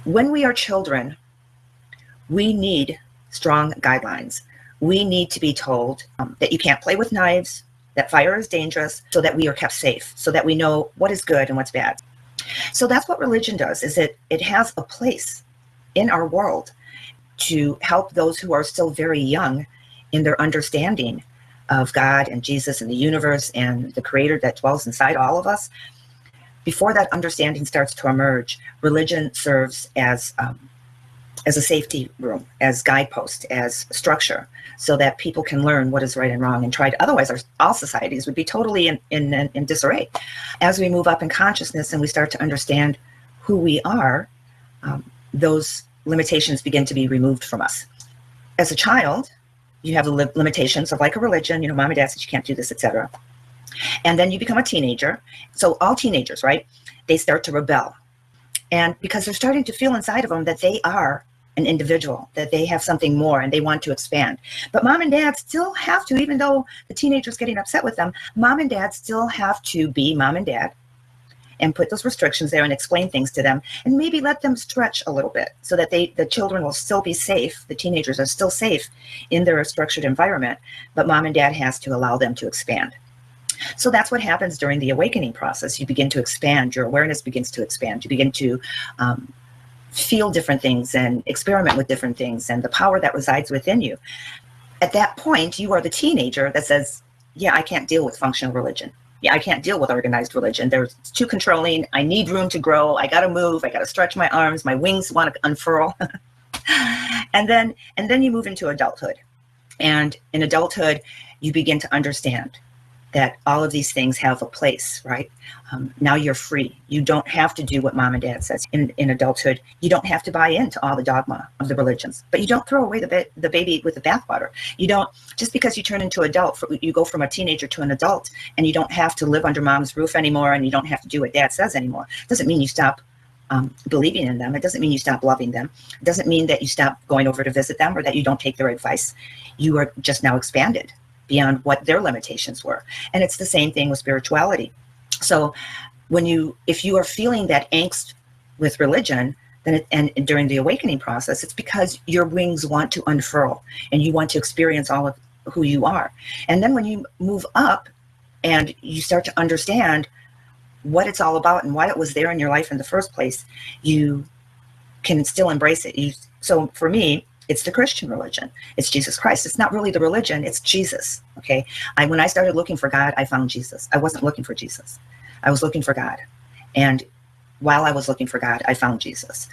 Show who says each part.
Speaker 1: When we are children, we need strong guidelines. We need to be told that you can't play with knives, that fire is dangerous, so that we are kept safe, so that we know what is good and what's bad. So that's what religion does, is it has a place in our world to help those who are still very young in their understanding of God and Jesus and the universe and the creator that dwells inside all of us. Before that understanding starts to emerge, religion serves as a safety room, as guidepost, as structure, so that people can learn what is right and wrong and try to, otherwise all societies would be totally in disarray. As we move up in consciousness and we start to understand who we are, those limitations begin to be removed from us. As a child, you have the limitations of like a religion, mom and dad said you can't do this, etc. And then you become a teenager. So all teenagers, right? They start to rebel. And because they're starting to feel inside of them that they are an individual, that they have something more and they want to expand. But mom and dad still have to, even though the teenager's getting upset with them, mom and dad still have to be mom and dad and put those restrictions there and explain things to them and maybe let them stretch a little bit so that the children will still be safe. The teenagers are still safe in their structured environment, but mom and dad has to allow them to expand. So that's what happens during the awakening process. You begin to expand, your awareness begins to expand. You begin to feel different things and experiment with different things and the power that resides within you. At that point, you are the teenager that says, yeah, I can't deal with functional religion. Yeah, I can't deal with organized religion. It's too controlling. I need room to grow. I got to move. I got to stretch my arms. My wings want to unfurl. and then you move into adulthood. And in adulthood, you begin to understand that all of these things have a place, right? Now you're free. You don't have to do what mom and dad says. In adulthood, you don't have to buy into all the dogma of the religions, but you don't throw away the baby with the bathwater. You don't, just because you turn into adult, you go from a teenager to an adult, and you don't have to live under mom's roof anymore, and you don't have to do what dad says anymore. It doesn't mean you stop believing in them. It doesn't mean you stop loving them. It doesn't mean that you stop going over to visit them or that you don't take their advice. You are just now expanded beyond what their limitations were. And it's the same thing with spirituality. So if you are feeling that angst with religion, then and during the awakening process, it's because your wings want to unfurl and you want to experience all of who you are. And then when you move up and you start to understand what it's all about and why it was there in your life in the first place, you can still embrace it. So for me, it's the Christian religion. It's Jesus Christ. It's not really the religion. It's Jesus. Okay. When I started looking for God, I found Jesus. I wasn't looking for Jesus. I was looking for God. And while I was looking for God, I found Jesus.